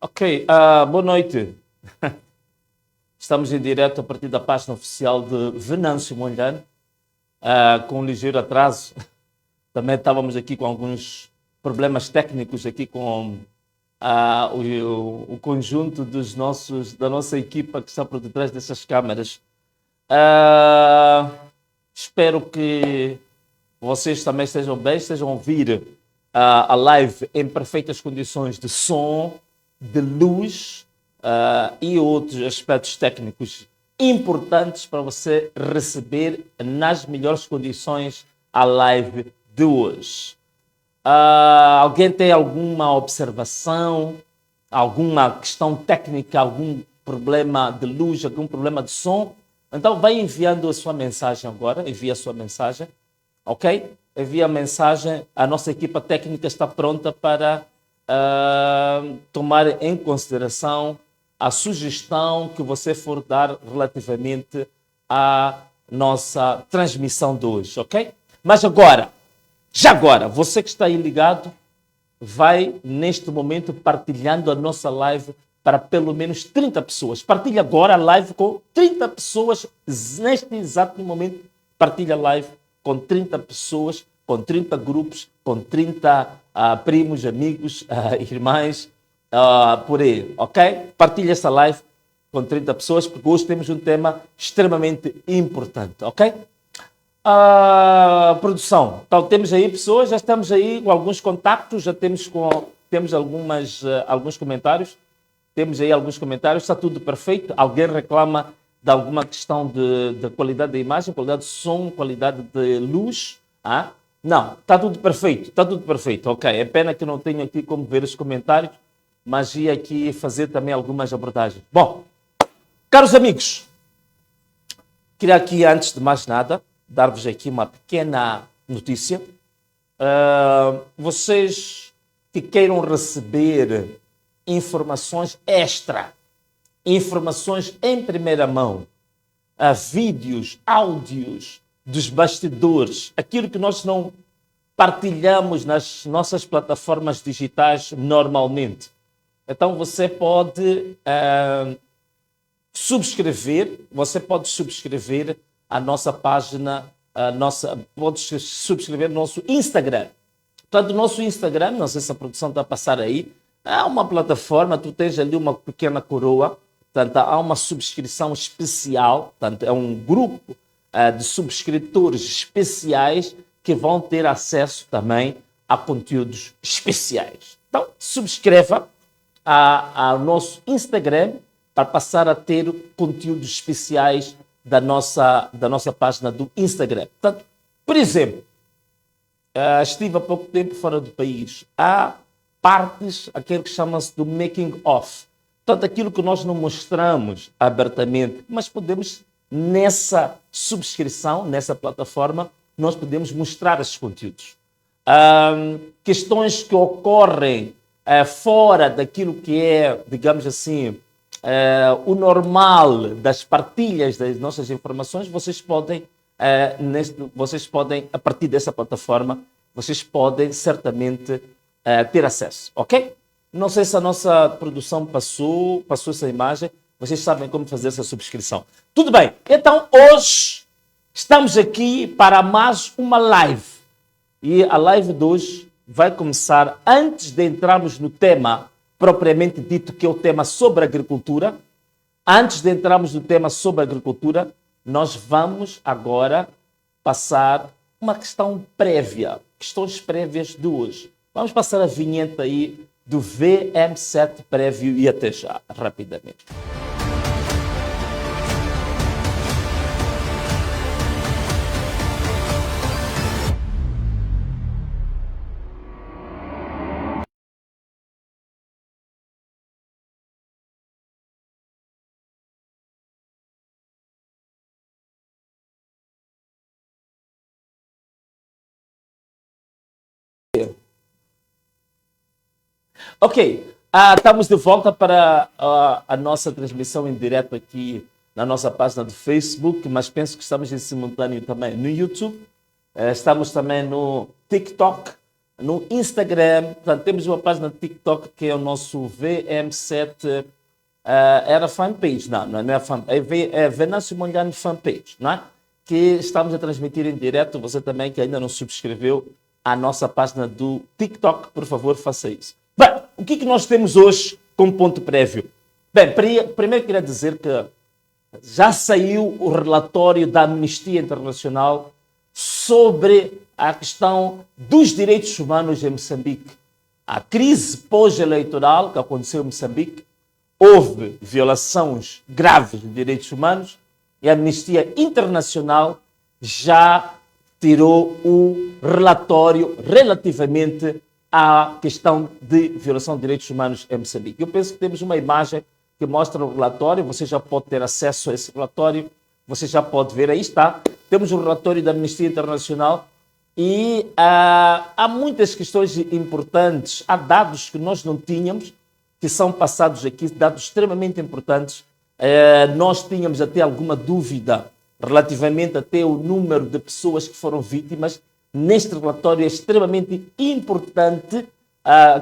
Ok, boa noite. Estamos em direto a partir da página oficial de Venâncio Mondlane, com um ligeiro atraso. Também estávamos aqui com alguns problemas técnicos aqui com o conjunto da nossa equipa que está por detrás dessas câmaras. Espero que vocês também estejam bem, estejam a ouvir a live em perfeitas condições de som, de luz e outros aspectos técnicos importantes para você receber nas melhores condições a live de hoje. Alguém tem alguma observação, alguma questão técnica, algum problema de luz, algum problema de som? Então vai enviando a sua mensagem agora, envia a sua mensagem, ok? Envia a mensagem, a nossa equipa técnica está pronta para tomar em consideração a sugestão que você for dar relativamente à nossa transmissão de hoje, ok? Mas agora, você que está aí ligado, vai neste momento partilhando a nossa live para pelo menos 30 pessoas. Partilha agora a live com 30 pessoas, neste exato momento, partilha a live com 30 pessoas, com 30 grupos, com 30 primos, amigos, irmãs, por aí, ok? Partilha essa live com 30 pessoas, porque hoje temos um tema extremamente importante, ok? Produção, então temos aí pessoas, já estamos aí com alguns contactos, já temos alguns comentários, temos aí alguns comentários, está tudo perfeito. Alguém reclama de alguma questão de qualidade da imagem, qualidade de som, qualidade de luz? Não, está tudo perfeito, ok. É pena que não tenho aqui como ver os comentários, mas ia aqui fazer também algumas abordagens. Bom, caros amigos, queria aqui, antes de mais nada, dar-vos aqui uma pequena notícia. Vocês que queiram receber informações extra, informações em primeira mão, vídeos, áudios dos bastidores, aquilo que nós não partilhamos nas nossas plataformas digitais normalmente. Então você pode subscrever a nossa página, pode subscrever o nosso Instagram. Portanto, o nosso Instagram, não sei se a produção está a passar aí, é uma plataforma, tu tens ali uma pequena coroa, portanto, há uma subscrição especial, portanto, é um grupo de subscritores especiais que vão ter acesso também a conteúdos especiais. Então, subscreva ao nosso Instagram para passar a ter conteúdos especiais da nossa página do Instagram. Portanto, por exemplo, estive há pouco tempo fora do país. Há partes, aquilo que chama-se do making of. Portanto, aquilo que nós não mostramos abertamente, mas podemos, nessa subscrição, nessa plataforma, nós podemos mostrar esses conteúdos. Questões que ocorrem fora daquilo que é, digamos assim, o normal das partilhas das nossas informações, vocês podem, a partir dessa plataforma, vocês podem certamente ter acesso, ok? Não sei se a nossa produção passou essa imagem, vocês sabem como fazer essa subscrição. Tudo bem, então hoje estamos aqui para mais uma live. E a live de hoje vai começar antes de entrarmos no tema propriamente dito, que é o tema sobre agricultura. Antes de entrarmos no tema sobre agricultura, nós vamos agora passar uma questão prévia, questões prévias de hoje. Vamos passar a vinheta aí do VM7 prévio e até já, rapidamente. Ok, estamos de volta para a nossa transmissão em direto aqui na nossa página do Facebook, mas penso que estamos em simultâneo também no YouTube, estamos também no TikTok no Instagram, portanto, temos uma página de TikTok que é o nosso VM7, era fanpage, não é fanpage, é Venâncio Mondlane fanpage, não é? Que estamos a transmitir em direto. Você também que ainda não subscreveu a nossa página do TikTok, por favor, faça isso. Bem, o que nós temos hoje como ponto prévio? Bem, primeiro queria dizer que já saiu o relatório da Amnistia Internacional sobre a questão dos direitos humanos em Moçambique. A crise pós-eleitoral que aconteceu em Moçambique, houve violações graves de direitos humanos e a Amnistia Internacional já tirou o relatório relativamente à questão de violação de direitos humanos em Moçambique. Eu penso que temos uma imagem que mostra o relatório, você já pode ter acesso a esse relatório, você já pode ver, aí está, temos o relatório da Amnistia Internacional e há muitas questões importantes, há dados que nós não tínhamos, que são passados aqui, dados extremamente importantes. Nós tínhamos até alguma dúvida relativamente até o número de pessoas que foram vítimas. Neste relatório é extremamente importante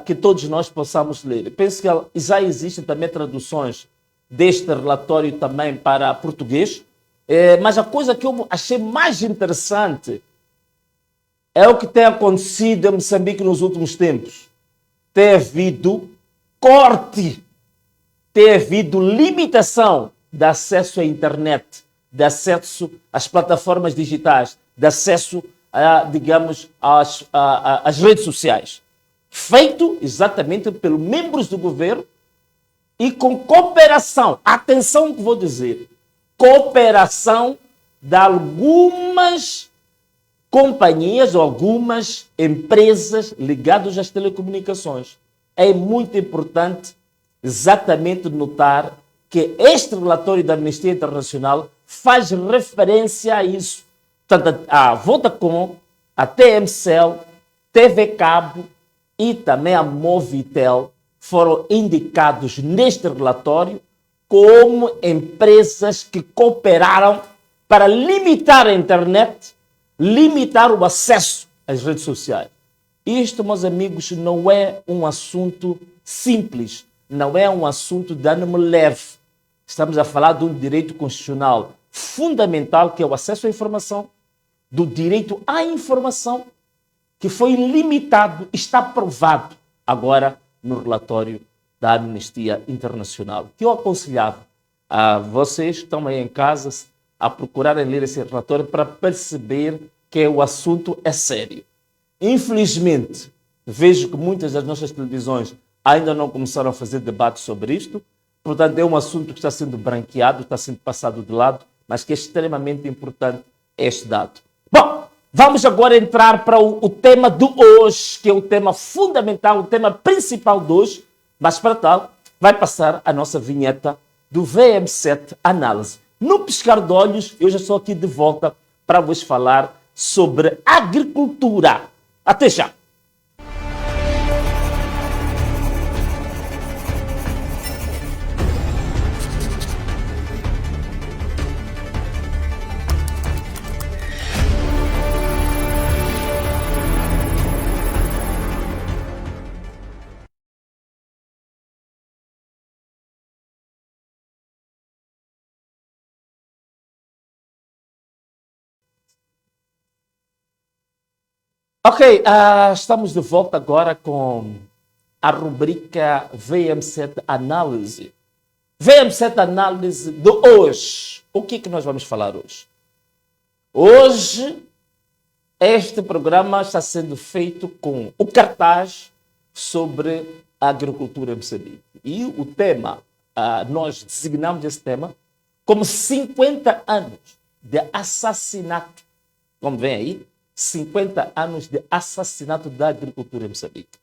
que todos nós possamos ler. Penso que já existem também traduções deste relatório também para português, mas a coisa que eu achei mais interessante é o que tem acontecido em Moçambique nos últimos tempos. Tem havido corte, tem havido limitação de acesso à internet, de acesso às plataformas digitais, de acesso, digamos, às redes sociais. Feito exatamente pelos membros do governo e com cooperação, atenção que vou dizer, cooperação de algumas companhias ou algumas empresas ligadas às telecomunicações. É muito importante exatamente notar que este relatório da Amnistia Internacional faz referência a isso. Portanto, a Vodacom, a TMCell, TV Cabo e também a Movitel foram indicados neste relatório como empresas que cooperaram para limitar a internet, limitar o acesso às redes sociais. Isto, meus amigos, não é um assunto simples, não é um assunto de ânimo leve. Estamos a falar de um direito constitucional fundamental, que é o acesso à informação, do direito à informação, que foi limitado, está provado agora no relatório da Amnistia Internacional, que eu aconselhava a vocês que estão aí em casa a procurarem ler esse relatório para perceber que o assunto é sério. Infelizmente, vejo que muitas das nossas televisões ainda não começaram a fazer debate sobre isto, portanto é um assunto que está sendo branqueado, está sendo passado de lado, mas que é extremamente importante este dado. Bom, vamos agora entrar para o tema de hoje, que é o tema fundamental, o tema principal de hoje, mas para tal, vai passar a nossa vinheta do VM7 Análise. No piscar de olhos, eu já estou aqui de volta para vos falar sobre agricultura. Até já! Ok, estamos de volta agora com a rubrica VM7 Análise. VM7 Análise de hoje. O que nós vamos falar hoje? Hoje, este programa está sendo feito com o cartaz sobre a agricultura em Moçambique. E o tema, nós designamos esse tema como 50 anos de assassinato. Como vem aí? 50 anos de assassinato da agricultura em Moçambique.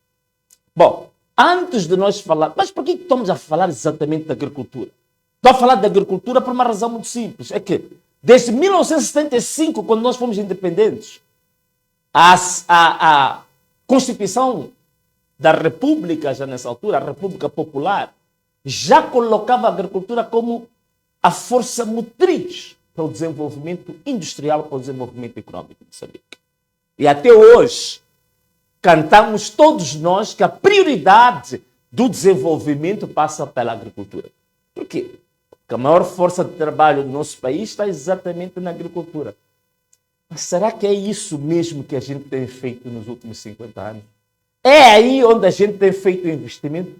Bom, antes de nós falar... Mas por que estamos a falar exatamente da agricultura? Estou a falar da agricultura por uma razão muito simples. É que, desde 1975, quando nós fomos independentes, a Constituição da República, já nessa altura, a República Popular, já colocava a agricultura como a força motriz para o desenvolvimento industrial, para o desenvolvimento econômico de Moçambique. E até hoje, cantamos todos nós que a prioridade do desenvolvimento passa pela agricultura. Por quê? Porque a maior força de trabalho do nosso país está exatamente na agricultura. Mas será que é isso mesmo que a gente tem feito nos últimos 50 anos? É aí onde a gente tem feito o investimento?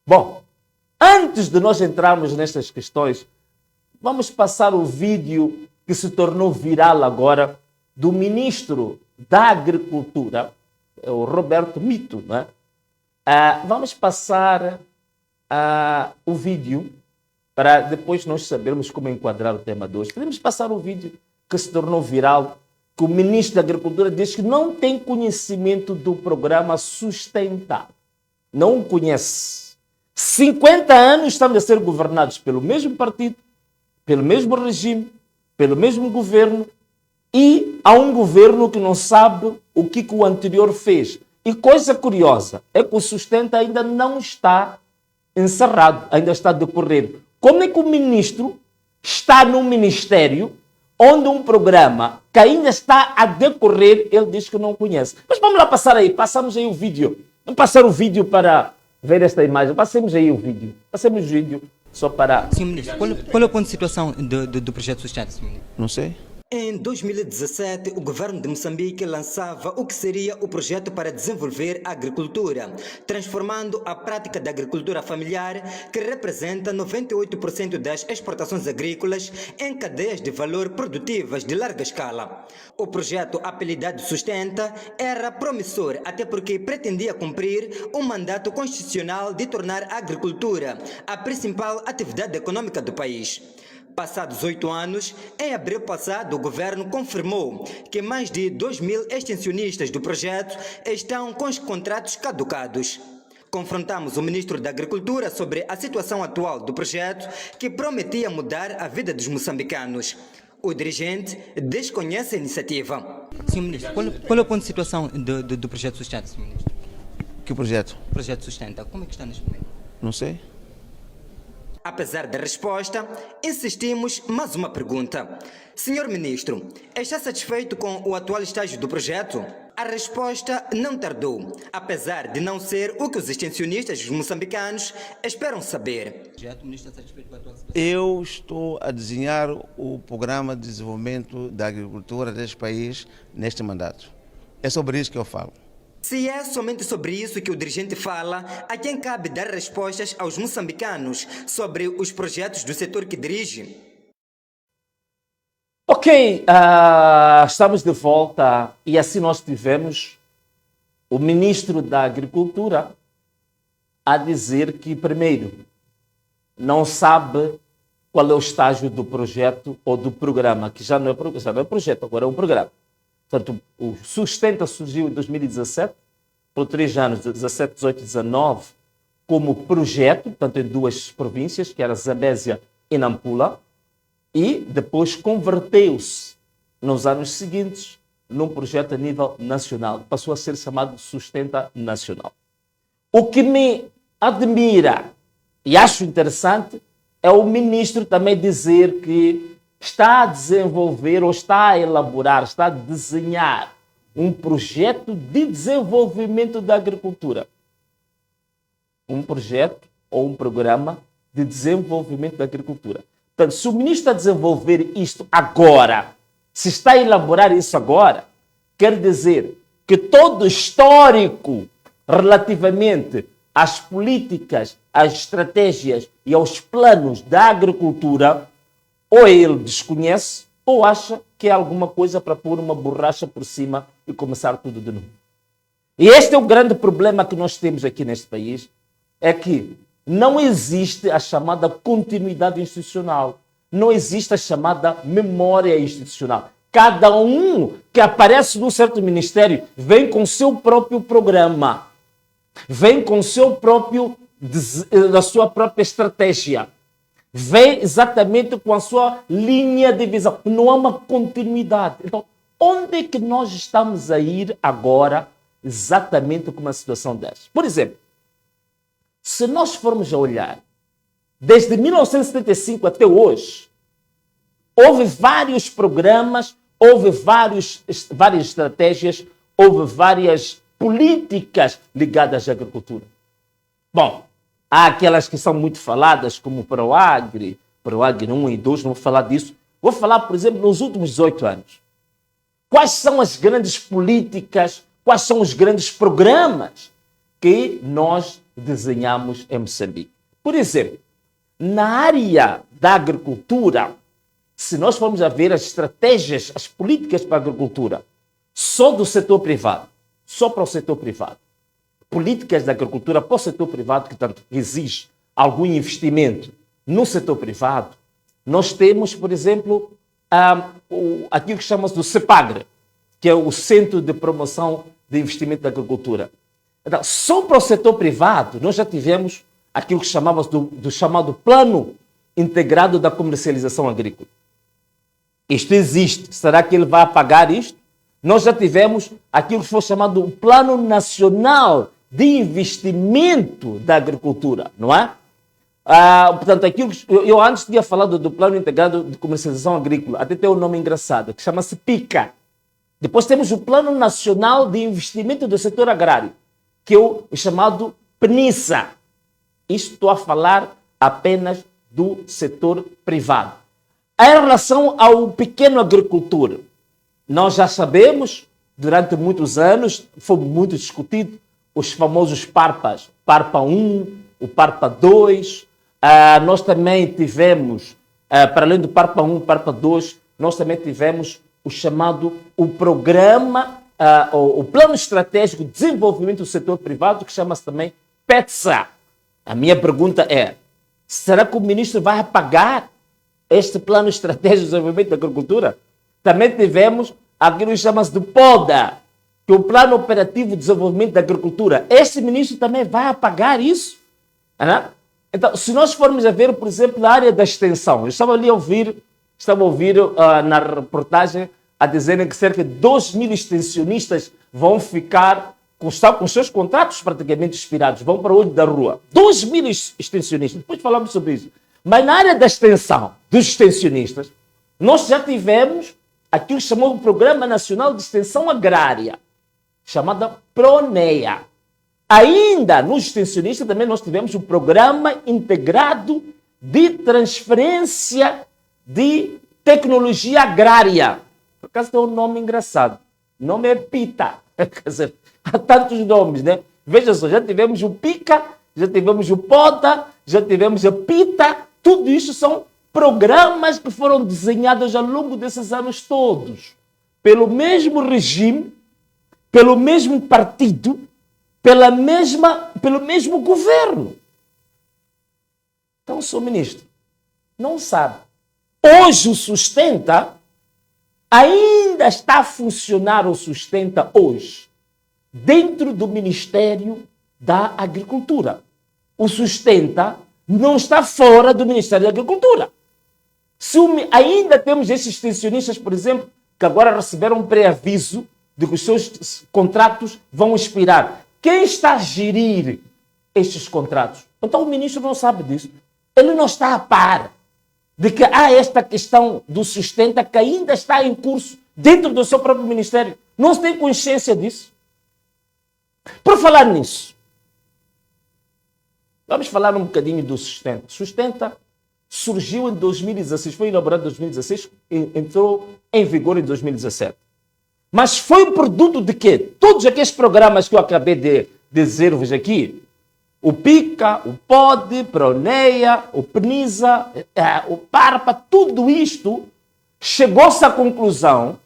Bom, antes de nós entrarmos nestas questões, vamos passar o vídeo que se tornou viral agora do ministro da Agricultura, o Roberto Mito, né? Vamos passar o vídeo para depois nós sabermos como enquadrar o tema de hoje. Podemos passar o vídeo que se tornou viral, que o ministro da Agricultura diz que não tem conhecimento do programa Sustentar. Não o conhece. 50 anos estamos a ser governados pelo mesmo partido, pelo mesmo regime, pelo mesmo governo, e há um governo que não sabe o que o anterior fez. E coisa curiosa é que o Sustenta ainda não está encerrado, ainda está a decorrer. Como é que o ministro está num ministério onde um programa que ainda está a decorrer, ele diz que não conhece? Mas vamos lá passamos aí o vídeo. Vamos passar o vídeo para ver esta imagem. Passemos aí o vídeo. Passemos o vídeo só para... Sim, ministro, qual é o ponto de situação do projeto Sustenta, senhor ministro? Não sei. Em 2017, o governo de Moçambique lançava o que seria o projeto para desenvolver a agricultura, transformando a prática da agricultura familiar, que representa 98% das exportações agrícolas, em cadeias de valor produtivas de larga escala. O projeto, apelidado Sustenta, era promissor, até porque pretendia cumprir um mandato constitucional de tornar a agricultura a principal atividade econômica do país. Passados 8 anos, em abril passado, o governo confirmou que mais de 2.000 extensionistas do projeto estão com os contratos caducados. Confrontamos o ministro da Agricultura sobre a situação atual do projeto, que prometia mudar a vida dos moçambicanos. O dirigente desconhece a iniciativa. Senhor ministro, qual é o ponto de situação do projeto Sustenta, senhor ministro? Que projeto? O projeto Sustenta, como é que está neste momento? Não sei. Apesar da resposta, insistimos mais uma pergunta. Senhor ministro, está satisfeito com o atual estágio do projeto? A resposta não tardou, apesar de não ser o que os extensionistas moçambicanos esperam saber. O ministro está satisfeito com a atual situação? Eu estou a desenhar o programa de desenvolvimento da agricultura deste país neste mandato. É sobre isso que eu falo. Se é somente sobre isso que o dirigente fala, a quem cabe dar respostas aos moçambicanos sobre os projetos do setor que dirige? Ok, estamos de volta e assim nós tivemos o ministro da Agricultura a dizer que, primeiro, não sabe qual é o estágio do projeto ou do programa, que já não é projeto, agora é um programa. Portanto, o Sustenta surgiu em 2017, por 3 anos, 17, 18 e 19, como projeto, portanto, em 2 províncias, que era Zambésia e Nampula, e depois converteu-se, nos anos seguintes, num projeto a nível nacional. Passou a ser chamado Sustenta Nacional. O que me admira e acho interessante é o ministro também dizer que está a desenvolver ou está a elaborar, está a desenhar um projeto de desenvolvimento da agricultura. Um projeto ou um programa de desenvolvimento da agricultura. Portanto, se o ministro está a desenvolver isto agora, se está a elaborar isso agora, quer dizer que todo o histórico relativamente às políticas, às estratégias e aos planos da agricultura, ou ele desconhece, ou acha que é alguma coisa para pôr uma borracha por cima e começar tudo de novo. E este é o grande problema que nós temos aqui neste país, é que não existe a chamada continuidade institucional, não existe a chamada memória institucional. Cada um que aparece num certo ministério vem com seu próprio programa, vem com seu próprio, da sua própria estratégia. Vem exatamente com a sua linha de visão. Não há uma continuidade. Então, onde é que nós estamos a ir agora exatamente com uma situação dessa? Por exemplo, se nós formos a olhar, desde 1975 até hoje, houve vários programas, houve várias estratégias, houve várias políticas ligadas à agricultura. Bom, há aquelas que são muito faladas, como o ProAgri 1 e 2, não vou falar disso. Vou falar, por exemplo, nos últimos 18 anos. Quais são as grandes políticas, quais são os grandes programas que nós desenhamos em Moçambique? Por exemplo, na área da agricultura, se nós formos a ver as estratégias, as políticas para a agricultura, só do setor privado, só para o setor privado, políticas da agricultura para o setor privado, que tanto exige algum investimento no setor privado, nós temos, por exemplo, aquilo que chama-se do CEPAGRE, que é o Centro de Promoção de Investimento da Agricultura. Então, só para o setor privado, nós já tivemos aquilo que chamamos do chamado Plano Integrado da Comercialização Agrícola. Isto existe. Será que ele vai apagar isto? Nós já tivemos aquilo que foi chamado o Plano Nacional de Investimento da Agricultura, não é? Portanto, aquilo que eu antes tinha falado do Plano Integrado de Comercialização Agrícola, até tem um nome engraçado, que chama-se PICA. Depois temos o Plano Nacional de Investimento do Setor Agrário, que é o chamado PNISA. Isto estou a falar apenas do setor privado. Em relação ao pequeno agricultor, nós já sabemos, durante muitos anos, foi muito discutido, os famosos PARPAs, PARPA 1, o PARPA 2. Nós também tivemos, para além do PARPA 1, PARPA 2, nós também tivemos o chamado, o programa, o Plano Estratégico de Desenvolvimento do Setor Privado, que chama-se também PETSA. A minha pergunta é, será que o ministro vai apagar este Plano Estratégico de Desenvolvimento da Agricultura? Também tivemos aquilo que chama-se do PODA, que é o Plano Operativo de Desenvolvimento da Agricultura. Este ministro também vai apagar isso? Então, se nós formos a ver, por exemplo, na área da extensão, eu estava ali a ouvir na reportagem a dizerem que cerca de 2.000 extensionistas vão ficar com seus contratos praticamente expirados, vão para o olho da rua. 2.000 extensionistas, depois falamos sobre isso. Mas na área da extensão, dos extensionistas, nós já tivemos aquilo que chamou o Programa Nacional de Extensão Agrária, chamada PRONEA. Ainda nos extensionistas também nós tivemos o Programa Integrado de Transferência de Tecnologia Agrária. Por acaso tem um nome engraçado. O nome é PITA. Quer dizer, há tantos nomes, né? Veja só, já tivemos o PICA, já tivemos o POTA, já tivemos a PITA. Tudo isso são programas que foram desenhados ao longo desses anos todos, pelo mesmo regime, pelo mesmo partido, pelo mesmo governo. Então, o senhor ministro não sabe. Hoje o Sustenta ainda está a funcionar, o Sustenta hoje, dentro do Ministério da Agricultura. O Sustenta não está fora do Ministério da Agricultura. Ainda temos esses extensionistas, por exemplo, que agora receberam um pré-aviso de que os seus contratos vão expirar. Quem está a gerir estes contratos? Então o ministro não sabe disso. Ele não está a par de que há esta questão do Sustenta que ainda está em curso dentro do seu próprio ministério. Não se tem consciência disso. Por falar nisso, vamos falar um bocadinho do Sustenta. Sustenta surgiu em 2016, foi inaugurado em 2016, entrou em vigor em 2017. Mas foi produto de quê? Todos aqueles programas que eu acabei de dizer-vos aqui, o PICA, o POD, PRONEA, o PNISA, o PARPA, tudo isto chegou-se à conclusão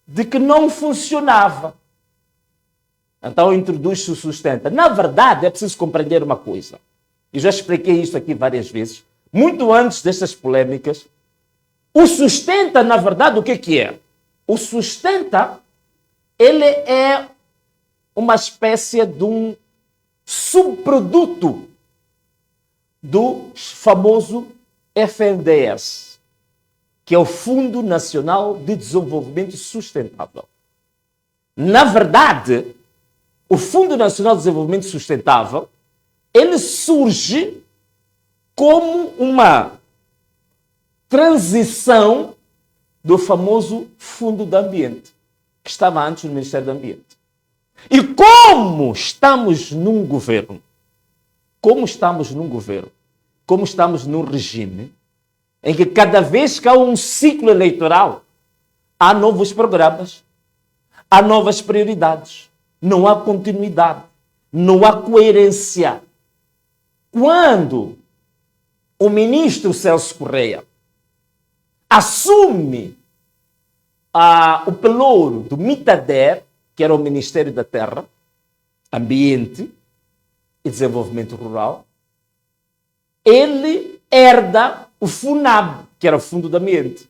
de que não funcionava. Então introduz-se o Sustenta. Na verdade, é preciso compreender uma coisa. Eu já expliquei isso aqui várias vezes. Muito antes destas polêmicas, o Sustenta, na verdade, o que é? O Sustenta, ele é uma espécie de um subproduto do famoso FNDS, que é o Fundo Nacional de Desenvolvimento Sustentável. Na verdade, o Fundo Nacional de Desenvolvimento Sustentável, ele surge como uma transição do famoso Fundo do Ambiente, que estava antes no Ministério do Ambiente. E como estamos num governo, como estamos num regime em que cada vez que há um ciclo eleitoral, há novos programas, há novas prioridades, não há continuidade, não há coerência. Quando o ministro Celso Correia assume o pelouro do MITADER, que era o Ministério da Terra, Ambiente e Desenvolvimento Rural, ele herda o FUNAB, que era o Fundo do Ambiente.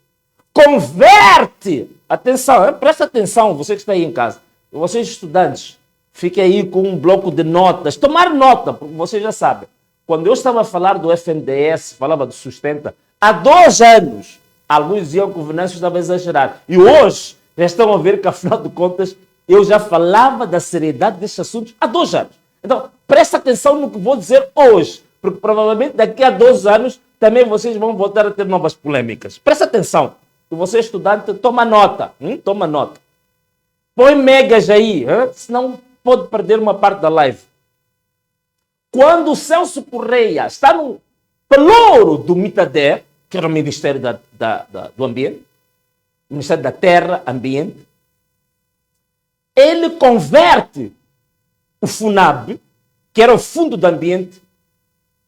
Converte, atenção, presta atenção, você que está aí em casa, vocês estudantes, fiquem aí com um bloco de notas, tomar nota, porque vocês já sabem, quando eu estava a falar do FNDES, falava do Sustenta, há 2 anos, alguns diziam que o Venâncio estava a exagerar, e hoje já estão a ver que, afinal de contas, eu já falava da seriedade destes assuntos há 2 anos. Então, presta atenção no que vou dizer hoje, porque provavelmente daqui a 2 anos também vocês vão voltar a ter novas polêmicas. Presta atenção. E você, estudante, toma nota. Toma nota. Põe megas aí, senão pode perder uma parte da live. Quando o Celso Correia está no pelouro do MITADER, que era o Ministério do Ambiente, Ministério da Terra, Ambiente, ele converte o FUNAB, que era o Fundo do Ambiente,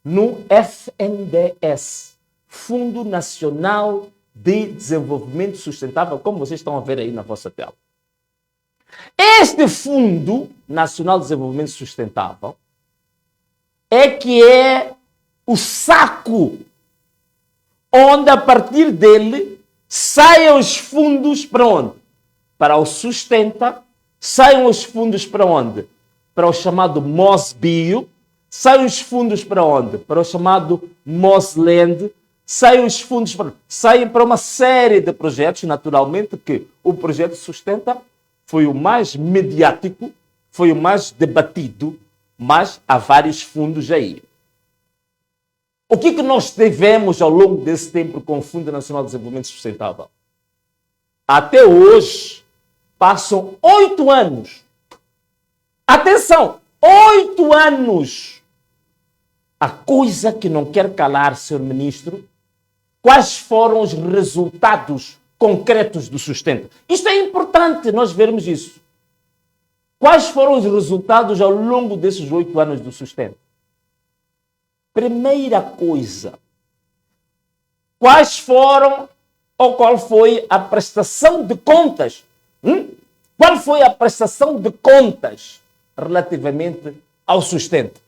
no FNDES, Fundo Nacional de Desenvolvimento Sustentável, como vocês estão a ver aí na vossa tela. Este Fundo Nacional de Desenvolvimento Sustentável é o saco onde, a partir dele, saiam os fundos para onde? Para o Sustenta. Saiam os fundos para onde? Para o chamado MOSBio. Saem os fundos para onde? Para o chamado MOSLAND. Saem os fundos saem para uma série de projetos, naturalmente, que o projeto Sustenta foi o mais mediático, foi o mais debatido, mas há vários fundos aí. O que nós tivemos ao longo desse tempo com o Fundo Nacional de Desenvolvimento Sustentável? Até hoje, passam 8 anos. Atenção! 8 anos! A coisa que não quer calar, Sr. Ministro, quais foram os resultados concretos do Sustenta? Isto é importante nós vermos isso. Quais foram os resultados ao longo desses 8 anos do Sustenta? Primeira coisa, quais foram ou qual foi a prestação de contas? Qual foi a prestação de contas relativamente ao Sustenta?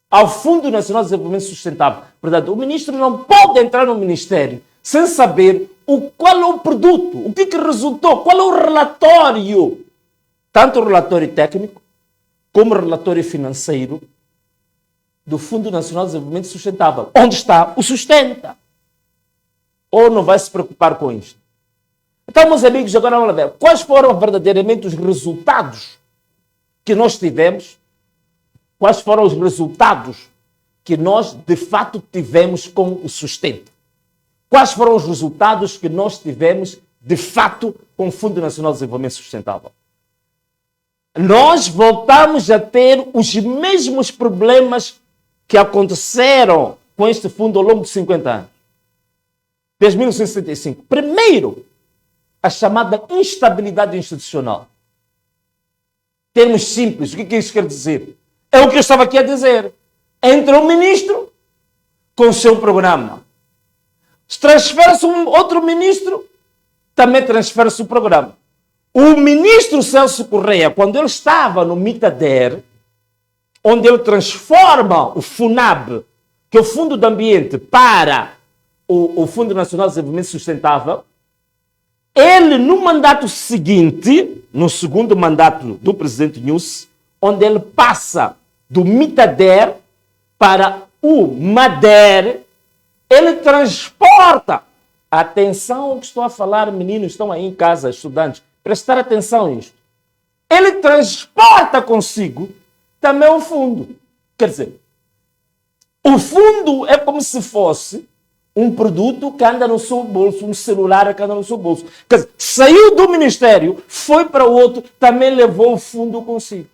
Ao Fundo Nacional de Desenvolvimento Sustentável. Portanto, o ministro não pode entrar no ministério sem saber qual é o produto, o que resultou, qual é o relatório, tanto o relatório técnico como o relatório financeiro do Fundo Nacional de Desenvolvimento Sustentável. Onde está o Sustenta? Ou não vai se preocupar com isto? Então, meus amigos, agora vamos ver quais foram verdadeiramente os resultados que nós tivemos. Quais foram os resultados que nós, de fato, tivemos com o Sustenta? Quais foram os resultados que nós tivemos, de fato, com o Fundo Nacional de Desenvolvimento Sustentável? Nós voltamos a ter os mesmos problemas que aconteceram com este fundo ao longo de 50 anos. Desde 1975. Primeiro, a chamada instabilidade institucional. Termos simples, o que isso quer dizer? É o que eu estava aqui a dizer. Entra um ministro com o seu programa. Transfere-se outro ministro, também transfere-se o programa. O ministro Celso Correia, quando ele estava no MITADER, onde ele transforma o FUNAB, que é o Fundo do Ambiente, para o Fundo Nacional de Desenvolvimento Sustentável, ele, no mandato seguinte, no segundo mandato do presidente Nyusi, onde ele passa do MITADER para o MADER, ele transporta. Atenção ao que estou a falar, meninos, estão aí em casa, estudantes, prestar atenção a isto. Ele transporta consigo também o fundo. Quer dizer, o fundo é como se fosse um produto que anda no seu bolso, um celular que anda no seu bolso. Quer dizer, saiu do ministério, foi para o outro, também levou o fundo consigo.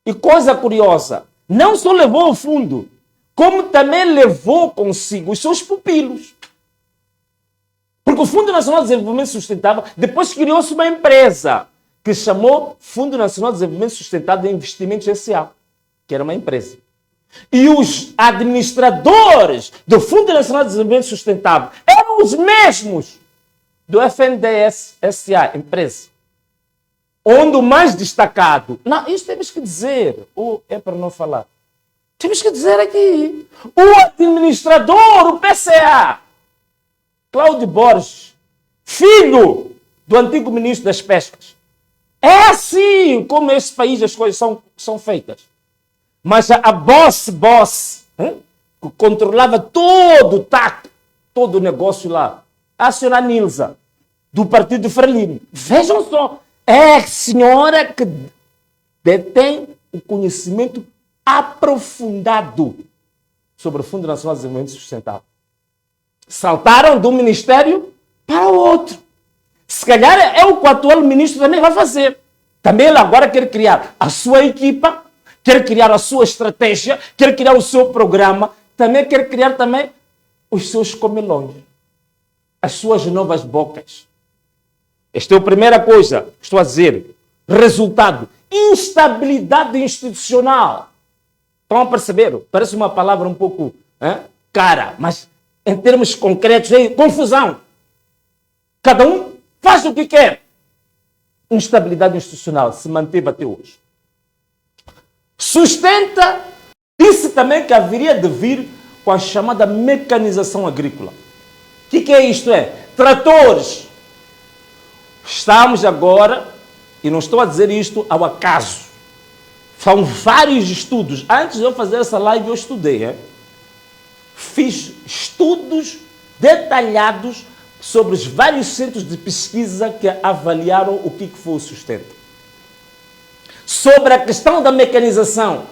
E coisa curiosa, não só levou o fundo, como também levou consigo os seus pupilos. Porque o Fundo Nacional de Desenvolvimento Sustentável, depois criou-se uma empresa que chamou Fundo Nacional de Desenvolvimento Sustentável de Investimentos S.A., que era uma empresa. E os administradores do Fundo Nacional de Desenvolvimento Sustentável eram os mesmos do FNDES S.A., empresa. Onde o mais destacado... Não, isso temos que dizer, ou é para não falar. Temos que dizer aqui. O administrador, o PCA, Cláudio Borges, filho do antigo ministro das Pescas. É assim como esse país as coisas são feitas. Mas a boss, que controlava todo o TAC, todo o negócio lá, a senhora Nilza, do Partido Frelimo. Vejam só, é a senhora que detém o conhecimento aprofundado sobre o Fundo Nacional de Desenvolvimento Sustentável. Saltaram de um ministério para o outro. Se calhar é o que o atual ministro também vai fazer. Também ele agora quer criar a sua equipa, quer criar a sua estratégia, quer criar o seu programa, também quer criar também os seus comelões, as suas novas bocas. Esta é a primeira coisa que estou a dizer. Resultado, instabilidade institucional. Estão a perceber? Parece uma palavra um pouco cara, mas em termos concretos é confusão. Cada um faz o que quer. Instabilidade institucional se manteve até hoje. Sustenta, disse também que haveria de vir com a chamada mecanização agrícola. O que é isto? Tratores. Estamos agora, e não estou a dizer isto ao acaso, são vários estudos. Antes de eu fazer essa live, eu estudei. Fiz estudos detalhados sobre os vários centros de pesquisa que avaliaram o que foi o sustento. Sobre a questão da mecanização,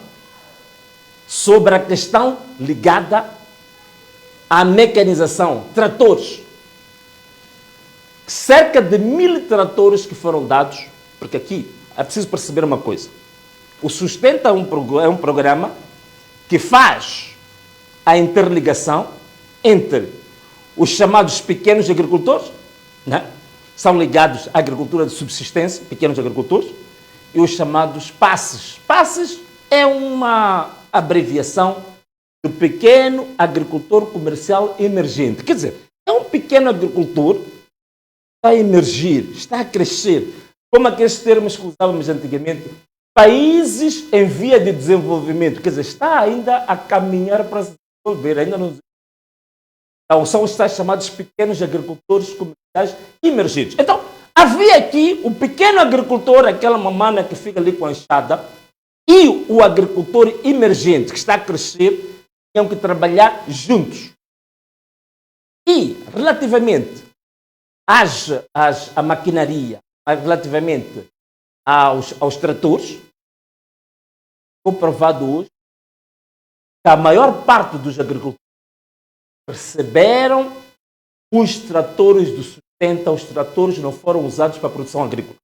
sobre a questão ligada à mecanização, tratores. Cerca de 1000 tratores que foram dados, porque aqui é preciso perceber uma coisa. O Sustenta é um programa que faz a interligação entre os chamados pequenos agricultores, são ligados à agricultura de subsistência, pequenos agricultores, e os chamados PASSES. PASSES é uma abreviação do pequeno agricultor comercial emergente. Quer dizer, é um pequeno agricultor que está a emergir, está a crescer. Como aqueles termos que usávamos antigamente, países em via de desenvolvimento. Quer dizer, está ainda a caminhar para se desenvolver, ainda não. Então, são os tais chamados pequenos agricultores comerciais emergidos. Então, havia aqui o pequeno agricultor, aquela mamana que fica ali com a enxada, e o agricultor emergente, que está a crescer, tinham que trabalhar juntos. E, relativamente à maquinaria, relativamente aos tratores, foi provado hoje que a maior parte dos agricultores receberam os tratores do Sustenta, os tratores não foram usados para a produção agrícola.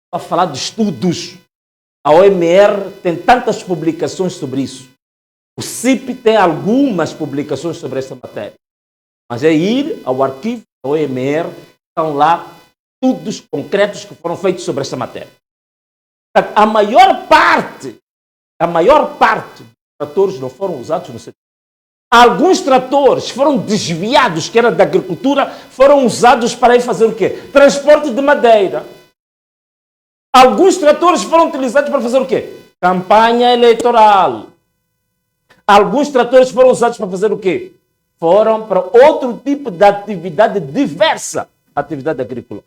Para falar de estudos, a OMR tem tantas publicações sobre isso. O CIP tem algumas publicações sobre esta matéria. Mas é ir ao arquivo da OMR, estão lá estudos concretos que foram feitos sobre esta matéria. A maior parte dos tratores não foram usados no setor. Alguns tratores foram desviados, que era da agricultura, foram usados para ir fazer o quê? Transporte de madeira. Alguns tratores foram utilizados para fazer o quê? Campanha eleitoral. Alguns tratores foram usados para fazer o quê? Foram para outro tipo de atividade diversa, atividade agrícola.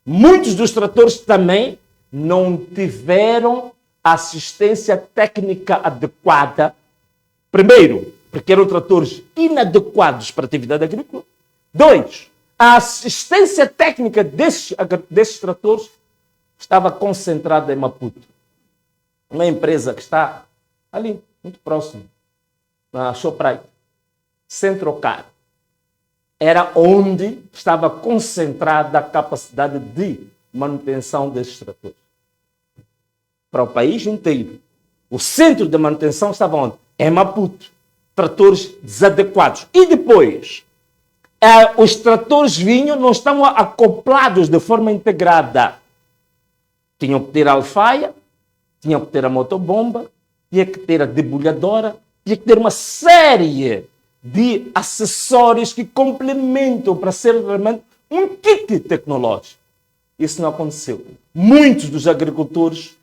Muitos dos tratores também não tiveram assistência técnica adequada. Primeiro, porque eram tratores inadequados para a atividade agrícola. 2, a assistência técnica desses tratores estava concentrada em Maputo. Uma empresa que está ali, muito próximo, na Shoprite. Centrocar era onde estava concentrada a capacidade de manutenção desses tratores. Para o país inteiro. O centro de manutenção estava onde? Em Maputo. Tratores desadequados. E depois, os tratores vinham, não estavam acoplados de forma integrada. Tinham que ter a alfaia, tinham que ter a motobomba, tinha que ter a debulhadora, tinha que ter uma série de acessórios que complementam para ser realmente um kit tecnológico. Isso não aconteceu. Muitos dos agricultores,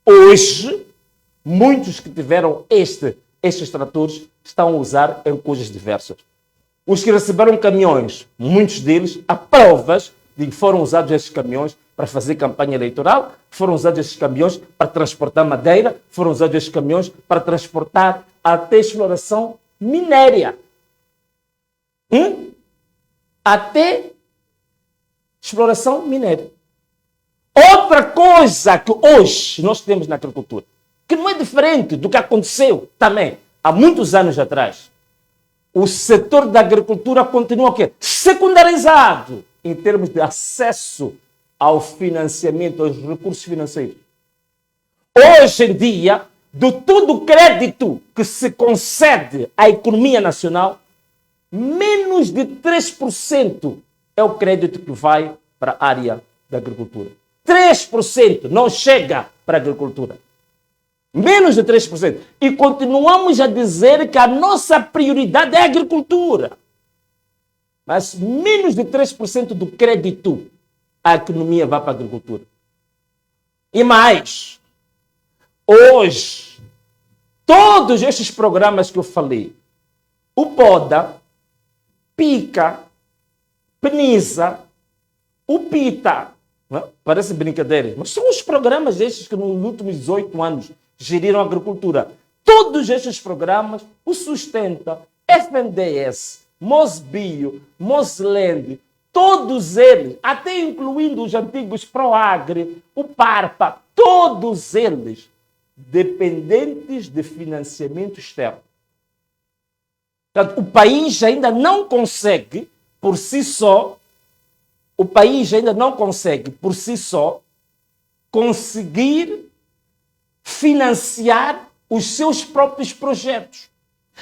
hoje, muitos que tiveram estes tratores, estão a usar em coisas diversas. Os que receberam caminhões, muitos deles, há provas de que foram usados esses caminhões para fazer campanha eleitoral, foram usados esses caminhões para transportar madeira, foram usados esses caminhões para transportar até exploração minéria. Até exploração minéria. Outra coisa que hoje nós temos na agricultura, que não é diferente do que aconteceu também há muitos anos atrás. O setor da agricultura continua o quê? Secundarizado em termos de acesso ao financiamento, aos recursos financeiros. Hoje em dia, de todo o crédito que se concede à economia nacional, menos de 3% é o crédito que vai para a área da agricultura. 3% não chega para a agricultura. Menos de 3%. E continuamos a dizer que a nossa prioridade é a agricultura. Mas menos de 3% do crédito a economia vai para a agricultura. E mais, hoje, todos estes programas que eu falei, o PODA, PICA, PNISA, o PITA, não? Parece brincadeira, mas são os programas estes que nos últimos 18 anos geriram a agricultura. Todos estes programas, o Sustenta, FNDS, Mosbio, Mosland, todos eles, até incluindo os antigos Proagri, o Parpa, todos eles dependentes de financiamento externo. Portanto, o país ainda não consegue, por si só, conseguir financiar os seus próprios projetos.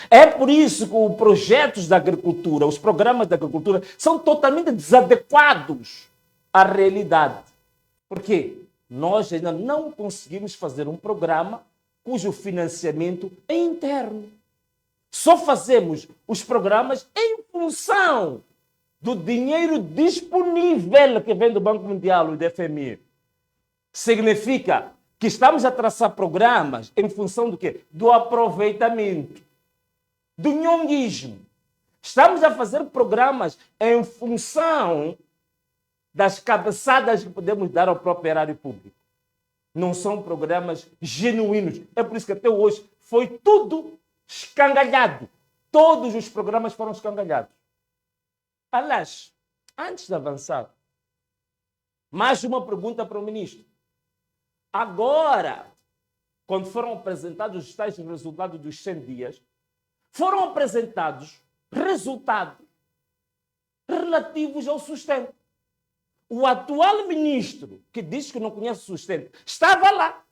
É por isso que os projetos da agricultura, os programas da agricultura, são totalmente desadequados à realidade. Por quê? Nós ainda não conseguimos fazer um programa cujo financiamento é interno. Só fazemos os programas em função do dinheiro disponível que vem do Banco Mundial e do FMI. Significa que estamos a traçar programas em função do quê? Do aproveitamento, do nhonguismo. Estamos a fazer programas em função das cabeçadas que podemos dar ao próprio erário público. Não são programas genuínos. É por isso que até hoje foi tudo escangalhado. Todos os programas foram escangalhados. Aliás, antes de avançar, mais uma pergunta para o ministro. Agora, quando foram apresentados os tais resultados dos 100 dias, foram apresentados resultados relativos ao sustento. O atual ministro, que diz que não conhece o sustento, estava lá.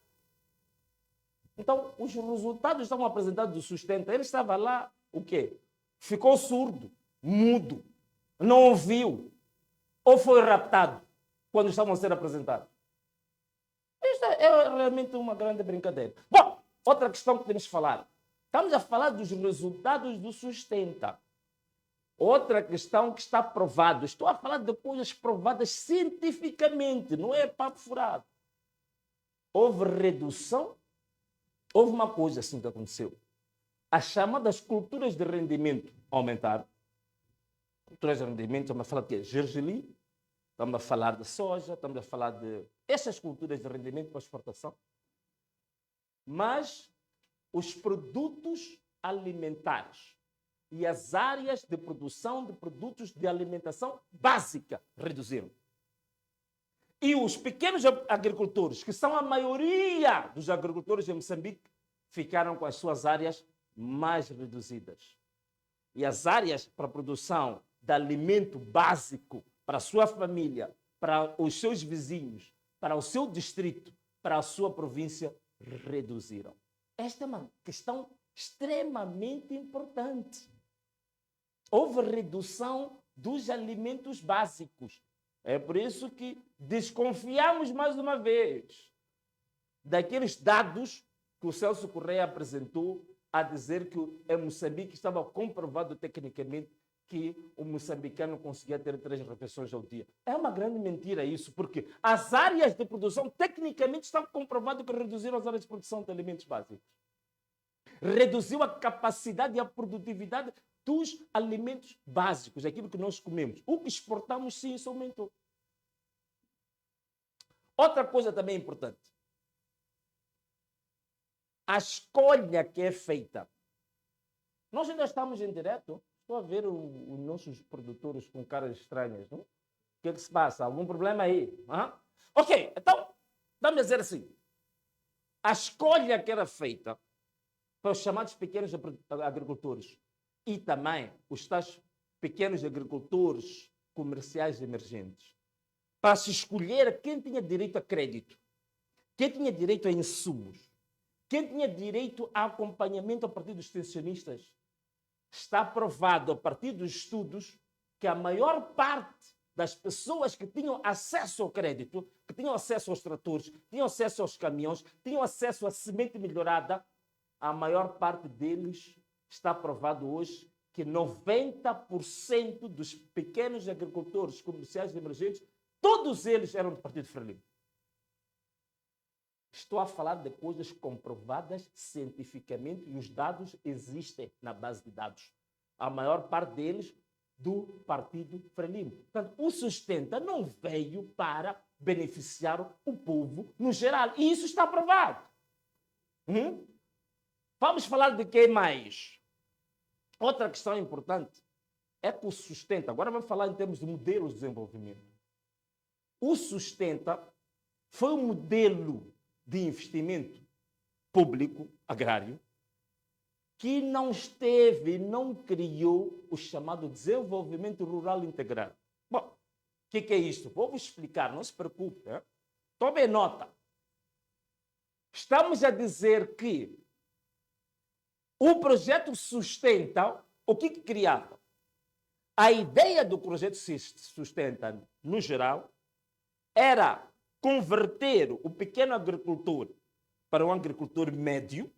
Então, os resultados estavam apresentados do sustento. Ele estava lá, o quê? Ficou surdo, mudo, não ouviu, ou foi raptado quando estavam a ser apresentados. Isto é realmente uma grande brincadeira. Bom, outra questão que temos que falar. Estamos a falar dos resultados do Sustenta. Outra questão que está provado. Estou a falar de coisas provadas cientificamente, não é papo furado. Houve redução, houve uma coisa assim que aconteceu. As chamadas culturas de rendimento aumentaram. Culturas de rendimento, estamos a falar de quê? Gergelim, estamos a falar de soja, estamos a falar de essas culturas de rendimento para exportação. Mas os produtos alimentares e as áreas de produção de produtos de alimentação básica reduziram. E os pequenos agricultores, que são a maioria dos agricultores de Moçambique, ficaram com as suas áreas mais reduzidas. e as áreas para a produção de alimento básico para a sua família, para os seus vizinhos, para o seu distrito, para a sua província, reduziram. Esta é uma questão extremamente importante. Houve redução dos alimentos básicos. É por isso que desconfiamos mais uma vez daqueles dados que o Celso Correia apresentou a dizer que em Moçambique estava comprovado tecnicamente que o moçambicano conseguia ter 3 refeições ao dia. É uma grande mentira isso, porque as áreas de produção tecnicamente está comprovado que reduziram as áreas de produção de alimentos básicos. Reduziu a capacidade e a produtividade dos alimentos básicos, aquilo que nós comemos. O que exportamos, sim, isso aumentou. Outra coisa também importante. A escolha que é feita. Nós ainda estamos em direto. Estou a ver os nossos produtores com caras estranhas. Não? O que é que se passa? Algum problema aí? Ok, então, vamos dizer assim. A escolha que era feita para os chamados pequenos agricultores e também os tais pequenos agricultores comerciais emergentes, para se escolher quem tinha direito a crédito, quem tinha direito a insumos, quem tinha direito a acompanhamento a partir dos extensionistas, está provado a partir dos estudos que a maior parte das pessoas que tinham acesso ao crédito, que tinham acesso aos tratores, tinham acesso aos caminhões, tinham acesso à semente melhorada, a maior parte deles está provado hoje que 90% dos pequenos agricultores comerciais emergentes, todos eles eram do Partido Frelimo. Estou a falar de coisas comprovadas cientificamente e os dados existem na base de dados. A maior parte deles do Partido Frelimo. Portanto, o Sustenta não veio para beneficiar o povo no geral. E isso está provado. Vamos falar de quem mais? Outra questão importante é que o Sustenta, agora vamos falar em termos de modelos de desenvolvimento. O Sustenta foi um modelo de investimento público, agrário, que não esteve, não criou o chamado desenvolvimento rural integrado. Bom, o que é isto? Vou explicar, não se preocupe. Tome nota. Estamos a dizer que o projeto Sustenta, o que criava? A ideia do projeto Sustenta, no geral, era converter o pequeno agricultor para um agricultor médio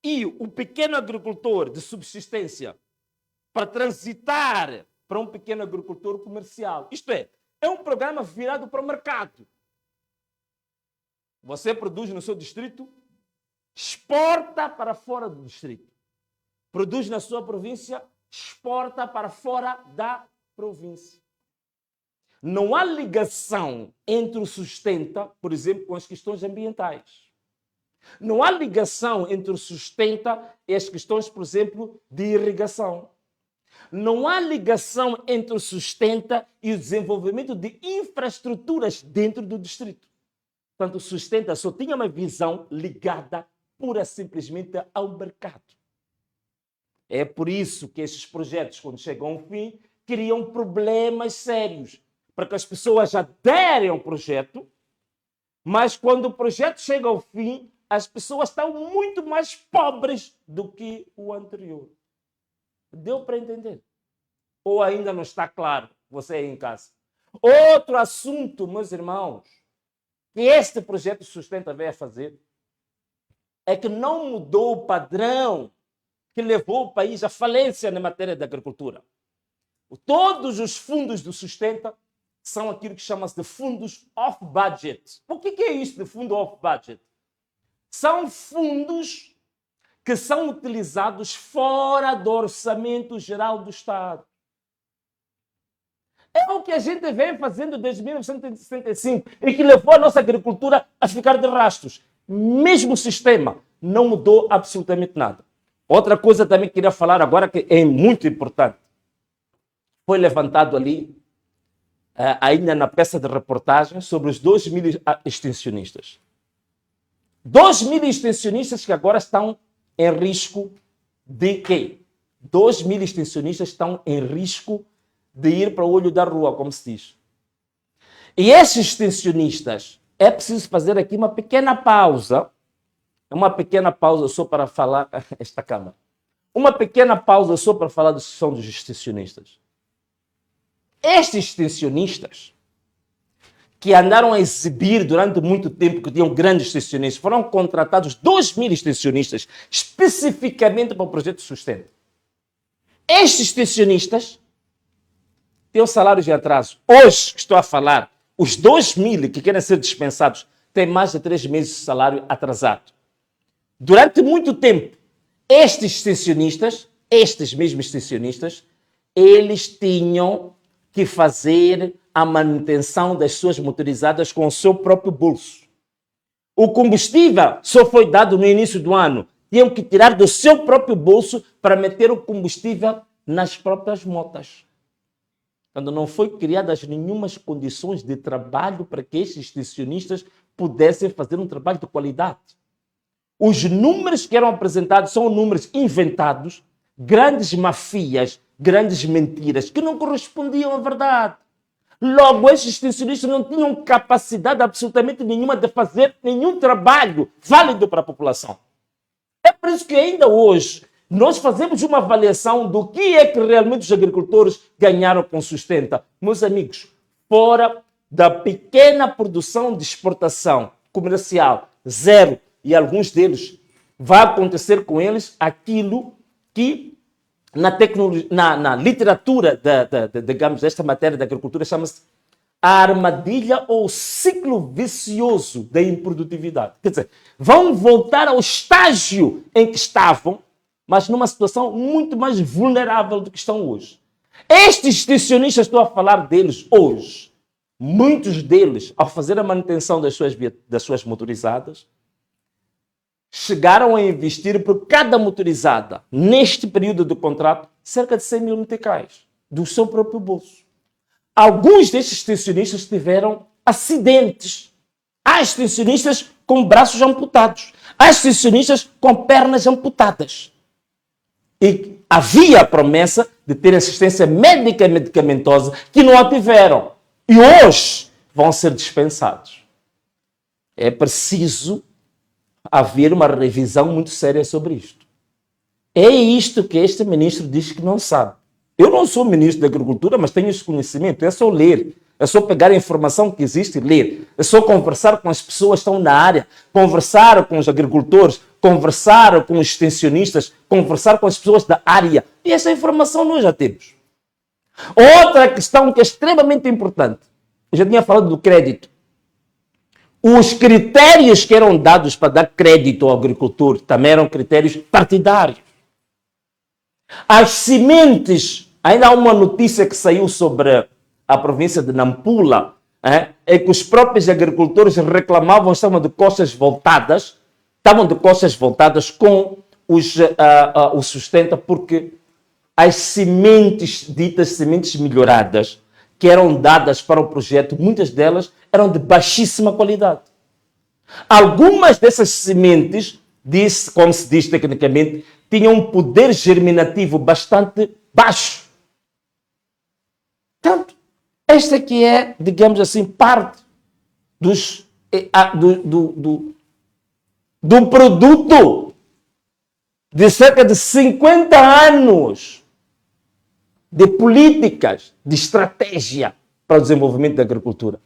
e o pequeno agricultor de subsistência para transitar para um pequeno agricultor comercial. Isto é um programa virado para o mercado. Você produz no seu distrito, exporta para fora do distrito. Produz na sua província, exporta para fora da província. Não há ligação entre o Sustenta, por exemplo, com as questões ambientais. Não há ligação entre o Sustenta e as questões, por exemplo, de irrigação. Não há ligação entre o Sustenta e o desenvolvimento de infraestruturas dentro do distrito. Portanto, o Sustenta só tinha uma visão ligada pura simplesmente ao mercado. É por isso que esses projetos, quando chegam ao fim, criam problemas sérios. Para que as pessoas aderem ao projeto, mas quando o projeto chega ao fim, as pessoas estão muito mais pobres do que o anterior. Deu para entender? Ou ainda não está claro, você aí em casa? Outro assunto, meus irmãos, que este projeto Sustenta veio a fazer, é que não mudou o padrão que levou o país à falência na matéria da agricultura. Todos os fundos do Sustenta são aquilo que chama-se de fundos off-budget. O que é isso de fundo off-budget? São fundos que são utilizados fora do orçamento geral do Estado. É o que a gente vem fazendo desde 1965 e que levou a nossa agricultura a ficar de rastros. Mesmo sistema, não mudou absolutamente nada. Outra coisa também que queria falar agora, que é muito importante. Foi levantado ali, ainda na peça de reportagem, sobre os 2.000 extensionistas. 2.000 extensionistas que agora estão em risco de quê? 2.000 extensionistas estão em risco de ir para o olho da rua, como se diz. E esses extensionistas, é preciso fazer aqui uma pequena pausa só para falar, esta Câmara, uma pequena pausa só para falar da situação dos extensionistas. Estes extensionistas, que andaram a exibir durante muito tempo que tinham grandes extensionistas, foram contratados 2.000 extensionistas, especificamente para o projeto Sustenta. Estes extensionistas têm salários de atraso. Hoje, estou a falar, os 2.000 que querem ser dispensados têm mais de 3 meses de salário atrasado. Durante muito tempo, estes mesmos extensionistas, eles tinham que fazer a manutenção das suas motorizadas com o seu próprio bolso. O combustível só foi dado no início do ano. Tinham que tirar do seu próprio bolso para meter o combustível nas próprias motas. Quando não foi criadas nenhumas condições de trabalho para que estes extensionistas pudessem fazer um trabalho de qualidade. Os números que eram apresentados são números inventados, grandes mafias, grandes mentiras, que não correspondiam à verdade. Logo, estes extensionistas não tinham capacidade absolutamente nenhuma de fazer nenhum trabalho válido para a população. É por isso que ainda hoje nós fazemos uma avaliação do que é que realmente os agricultores ganharam com Sustenta. Meus amigos, fora da pequena produção de exportação comercial, zero, e alguns deles vai acontecer com eles aquilo que na literatura digamos, desta matéria da agricultura chama-se a armadilha ou ciclo vicioso da improdutividade. Quer dizer, vão voltar ao estágio em que estavam, mas numa situação muito mais vulnerável do que estão hoje. Estes extensionistas, estou a falar deles hoje, muitos deles, ao fazer a manutenção das suas motorizadas, chegaram a investir por cada motorizada, neste período de contrato, cerca de 100 mil meticais, do seu próprio bolso. Alguns destes extensionistas tiveram acidentes. Há extensionistas com braços amputados. Há extensionistas com pernas amputadas. E havia a promessa de ter assistência médica e medicamentosa que não a tiveram. E hoje vão ser dispensados. É preciso haver uma revisão muito séria sobre isto. É isto que este ministro diz que não sabe. Eu não sou ministro da Agricultura, mas tenho esse conhecimento. É só ler. É só pegar a informação que existe e ler. É só conversar com as pessoas que estão na área, conversar com os agricultores, conversar com os extensionistas, conversar com as pessoas da área. E essa informação nós já temos. Outra questão que é extremamente importante. Eu já tinha falado do crédito. Os critérios que eram dados para dar crédito ao agricultor também eram critérios partidários. As sementes, ainda há uma notícia que saiu sobre a província de Nampula, é que os próprios agricultores reclamavam, estavam de costas voltadas com o Sustenta, porque as sementes, ditas sementes melhoradas, que eram dadas para o projeto, muitas delas eram de baixíssima qualidade. Algumas dessas sementes, como se diz tecnicamente, tinham um poder germinativo bastante baixo. Portanto, esta que é, digamos assim, parte do produto de cerca de 50 anos de políticas, de estratégia para o desenvolvimento da agricultura.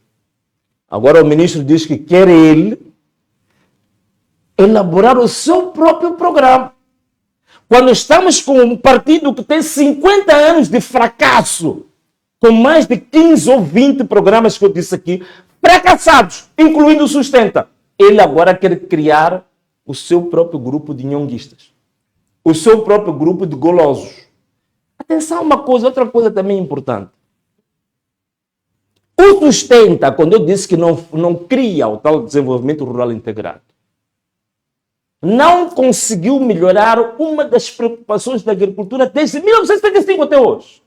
Agora o ministro diz que quer ele elaborar o seu próprio programa. Quando estamos com um partido que tem 50 anos de fracasso, com mais de 15 ou 20 programas que eu disse aqui, fracassados, incluindo o Sustenta, ele agora quer criar o seu próprio grupo de nhonguistas, o seu próprio grupo de golosos. Atenção uma coisa, outra coisa também importante. O Sustenta, quando eu disse que não cria o tal desenvolvimento rural integrado, não conseguiu melhorar uma das preocupações da agricultura desde 1975 até hoje,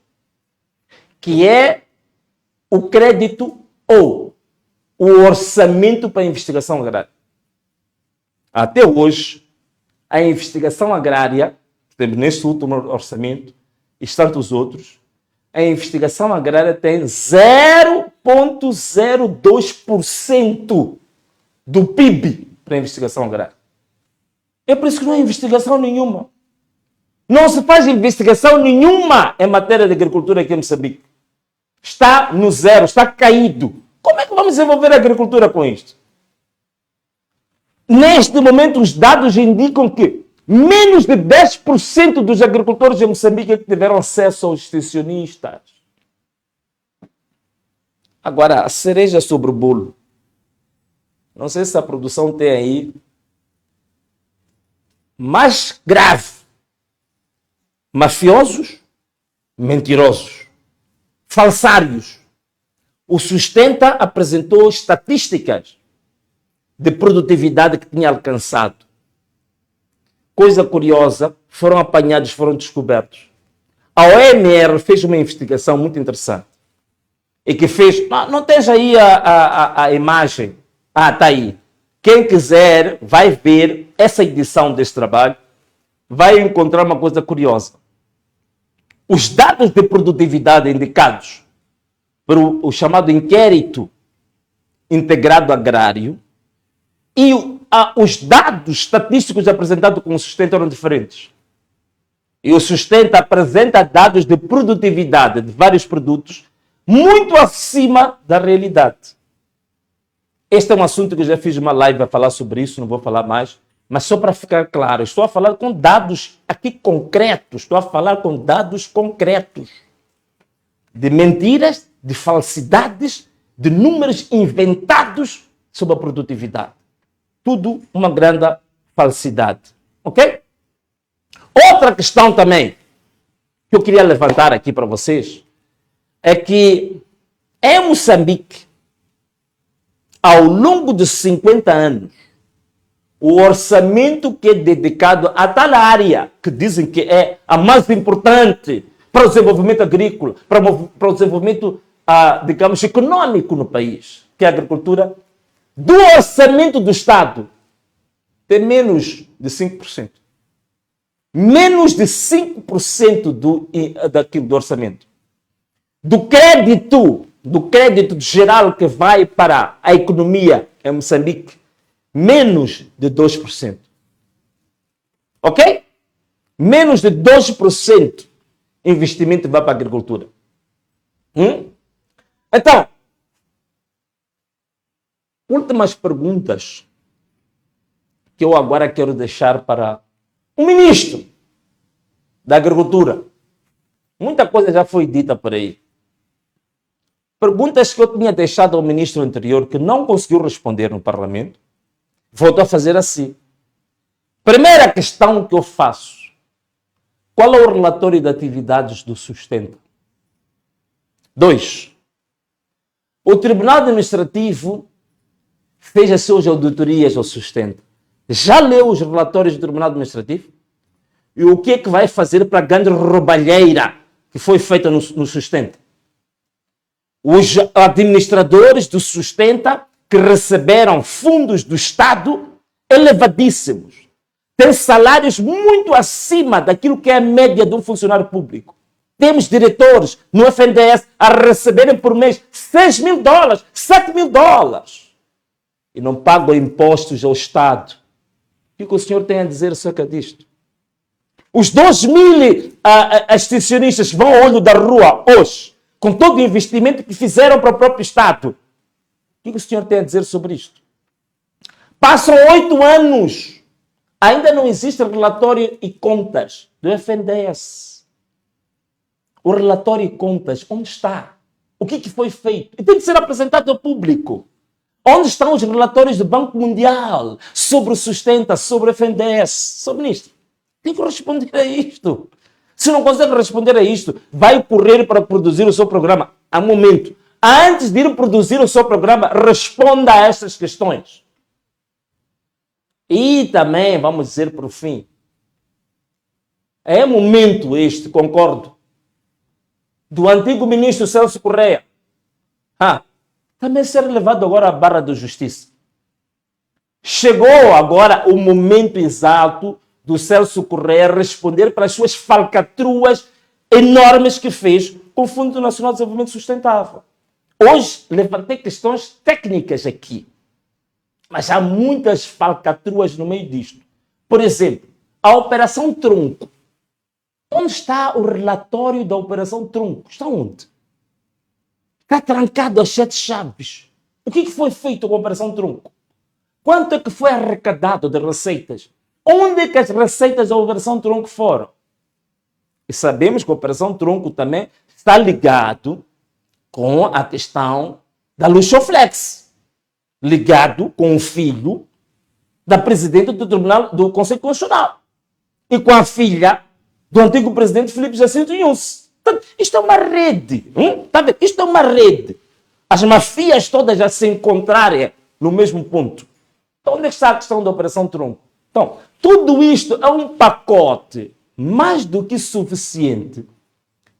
que é o crédito ou o orçamento para a investigação agrária. Até hoje, a investigação agrária, temos neste último orçamento, e tantos outros, a investigação agrária tem 0,02% do PIB para a investigação agrária. É por isso que não há investigação nenhuma. Não se faz investigação nenhuma em matéria de agricultura aqui em Moçambique. Está no zero, está caído. Como é que vamos desenvolver a agricultura com isto? Neste momento, os dados indicam que menos de 10% dos agricultores de Moçambique tiveram acesso aos extensionistas. Agora, a cereja sobre o bolo. Não sei se a produção tem aí. Mais grave. Mafiosos, mentirosos, falsários. O Sustenta apresentou estatísticas de produtividade que tinha alcançado. Coisa curiosa, foram apanhados, foram descobertos. A OMR fez uma investigação muito interessante. E que fez... Não tens aí a imagem? Está aí. Quem quiser vai ver essa edição deste trabalho, vai encontrar uma coisa curiosa. Os dados de produtividade indicados pelo o chamado inquérito integrado agrário e os dados estatísticos apresentados com o Sustenta eram diferentes. E o Sustenta apresenta dados de produtividade de vários produtos muito acima da realidade. Este é um assunto que eu já fiz uma live a falar sobre isso, não vou falar mais, mas só para ficar claro, estou a falar com dados aqui concretos, estou a falar com dados concretos de mentiras, de falsidades, de números inventados sobre a produtividade. Tudo uma grande falsidade. Ok? Outra questão também que eu queria levantar aqui para vocês é que em Moçambique, ao longo de 50 anos, o orçamento que é dedicado a tal área, que dizem que é a mais importante para o desenvolvimento agrícola, para o desenvolvimento, digamos, econômico no país, que é a agricultura, do orçamento do Estado, tem menos de 5%. Menos de 5% do orçamento. Do crédito geral que vai para a economia em Moçambique, menos de 2%. Ok? Menos de 2% investimento vai para a agricultura. Então, últimas perguntas que eu agora quero deixar para o ministro da Agricultura. Muita coisa já foi dita por aí. Perguntas que eu tinha deixado ao ministro anterior que não conseguiu responder no Parlamento. Volto a fazer assim. Primeira questão que eu faço. Qual é o relatório de atividades do Sustenta? 2. O Tribunal Administrativo fez as suas auditorias ao Sustenta. Já leu os relatórios do Tribunal Administrativo? E o que é que vai fazer para a grande roubalheira que foi feita no Sustenta? Os administradores do Sustenta que receberam fundos do Estado elevadíssimos, têm salários muito acima daquilo que é a média de um funcionário público. Temos diretores no FNDES a receberem por mês $6.000, $7.000 e não pagam impostos ao Estado. O que o senhor tem a dizer acerca disto? Os 2.000 extensionistas vão ao olho da rua hoje, com todo o investimento que fizeram para o próprio Estado. O que o senhor tem a dizer sobre isto? Passam 8 anos. Ainda não existe relatório e contas do FNDES. O relatório e contas, onde está? O que foi feito? E tem que ser apresentado ao público. Onde estão os relatórios do Banco Mundial sobre o Sustenta, sobre o FNDES? Sr. Ministro, tem que responder a isto. Se não consegue responder a isto, vai correr para produzir o seu programa. Há um momento. Antes de ir produzir o seu programa, responda a estas questões. E também, vamos dizer por fim, é momento este, concordo, do antigo ministro Celso Correia, também ser levado agora à barra da justiça. Chegou agora o momento exato do Celso Correia responder para as suas falcatruas enormes que fez com o Fundo Nacional de Desenvolvimento Sustentável. Hoje levantei questões técnicas aqui, mas há muitas falcatruas no meio disto. Por exemplo, a Operação Tronco. Onde está o relatório da Operação Tronco? Está onde? Está trancado às 7 chaves. O que foi feito com a Operação Tronco? Quanto é que foi arrecadado de receitas? Onde é que as receitas da Operação Tronco foram? E sabemos que a Operação Tronco também está ligado com a questão da Luxoflex, ligado com o filho da presidente do Tribunal do Conselho Constitucional e com a filha do antigo presidente Filipe Jacinto Inhosse. Isto é uma rede. Tá vendo? Isto é uma rede. As mafias todas já se encontrarem no mesmo ponto. Então, onde está a questão da Operação Tronco? Então, tudo isto é um pacote mais do que suficiente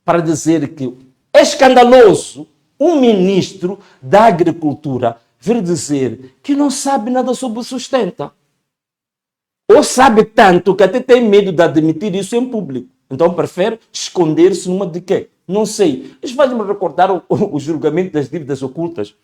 para dizer que é escandaloso um ministro da Agricultura vir dizer que não sabe nada sobre o sustenta. Ou sabe tanto que até tem medo de admitir isso em público. Então prefere esconder-se numa de quê? Não sei. Isso faz-me recordar o julgamento das dívidas ocultas.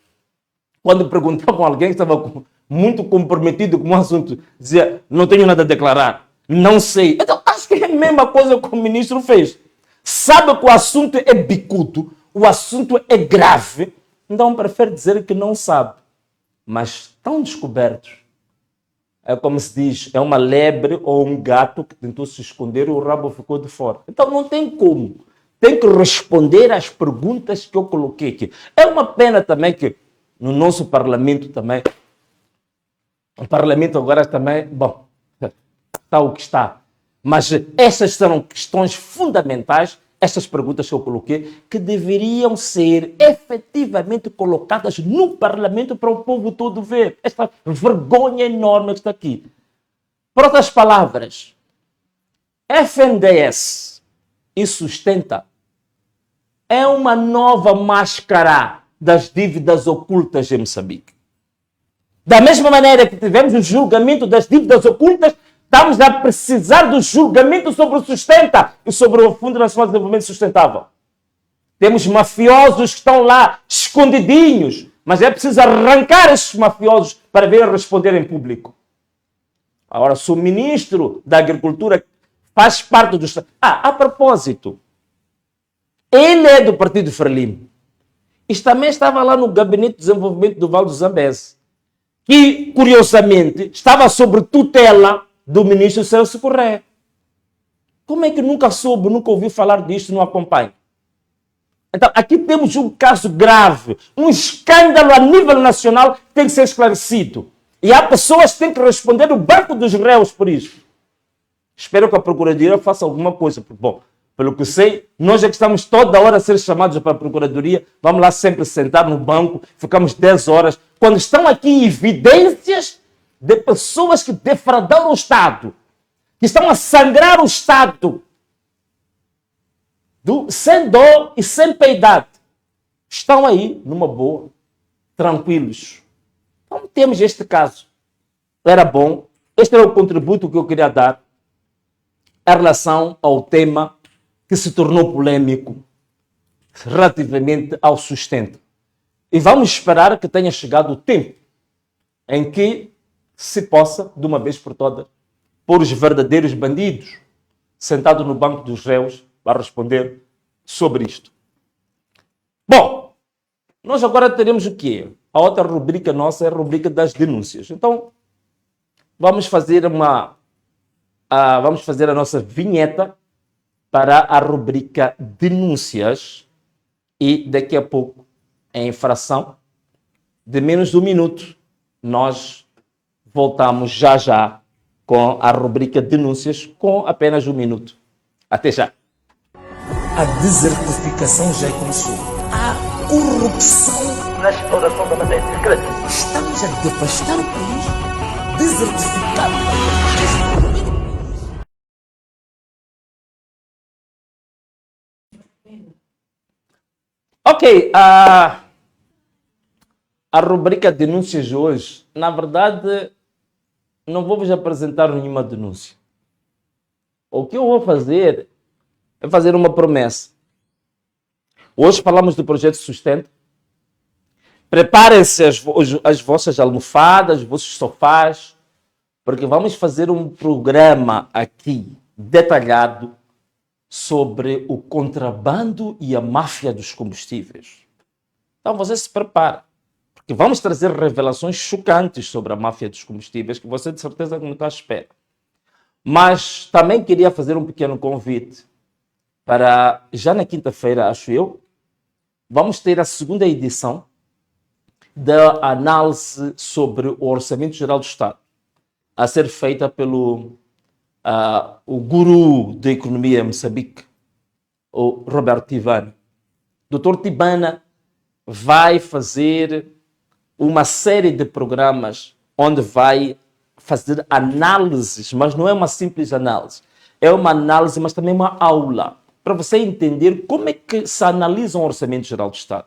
Quando perguntavam a alguém que estava muito comprometido com um assunto, dizia, não tenho nada a declarar. Não sei. Então acho que é a mesma coisa que o ministro fez. Sabe que o assunto é bicudo, o assunto é grave, então prefere dizer que não sabe. Mas estão descobertos. É como se diz, é uma lebre ou um gato que tentou se esconder e o rabo ficou de fora. Então não tem como. Tem que responder às perguntas que eu coloquei aqui. É uma pena também que no nosso parlamento também, o parlamento agora também, bom, está o que está. Mas essas são questões fundamentais, essas perguntas que eu coloquei, que deveriam ser efetivamente colocadas no parlamento para o povo todo ver. Esta vergonha enorme que está aqui. Por outras palavras, FNDES e Sustenta é uma nova máscara das dívidas ocultas em Moçambique. Da mesma maneira que tivemos o julgamento das dívidas ocultas, estamos a precisar do julgamento sobre o Sustenta e sobre o Fundo Nacional de Desenvolvimento Sustentável. Temos mafiosos que estão lá escondidinhos, mas é preciso arrancar esses mafiosos para vir a responder em público. Agora, se o ministro da Agricultura faz parte do... a propósito, ele é do Partido Frelimo. Isto também estava lá no Gabinete de Desenvolvimento do Vale do Zambeze, que, curiosamente, estava sob tutela do ministro Celso Correia. Como é que nunca soube, nunca ouviu falar disto, não acompanha? Então, aqui temos um caso grave, um escândalo a nível nacional que tem que ser esclarecido. E há pessoas que têm que responder no banco dos réus por isso. Espero que a Procuradoria faça alguma coisa. Bom, pelo que sei, nós é que estamos toda hora a ser chamados para a Procuradoria, vamos lá sempre sentar no banco, ficamos 10 horas. Quando estão aqui evidências de pessoas que defraudaram o Estado, que estão a sangrar o Estado, sem dor e sem piedade, estão aí numa boa, tranquilos. Então temos este caso. Era bom, este era o contributo que eu queria dar em relação ao tema que se tornou polêmico relativamente ao sustento. E vamos esperar que tenha chegado o tempo em que se possa, de uma vez por todas, pôr os verdadeiros bandidos sentados no banco dos réus para responder sobre isto. Bom, nós agora teremos o quê? A outra rubrica nossa é a rubrica das denúncias. Então, vamos fazer a nossa vinheta para a rubrica denúncias e daqui a pouco, em fração de menos de um minuto, nós voltamos já com a rubrica denúncias com apenas um minuto. Até já. A desertificação já começou. A corrupção na exploração da matéria. Estamos a devastar o país, desertificado. Ok, a rubrica denúncias de hoje, na verdade, não vou vos apresentar nenhuma denúncia. O que eu vou fazer é fazer uma promessa. Hoje falamos do projeto Sustenta. Preparem-se as vossas almofadas, os vossos sofás, porque vamos fazer um programa aqui detalhado sobre o contrabando e a máfia dos combustíveis. Então você se prepara, porque vamos trazer revelações chocantes sobre a máfia dos combustíveis que você de certeza não está à espera. Mas também queria fazer um pequeno convite para, já na quinta-feira, acho eu, vamos ter a segunda edição da análise sobre o Orçamento Geral do Estado, a ser feita pelo o guru da economia em Moçambique, o Roberto Tibana. Dr. Tibana vai fazer uma série de programas onde vai fazer análises, mas não é uma simples análise. É uma análise, mas também uma aula, para você entender como é que se analisa um Orçamento Geral do Estado.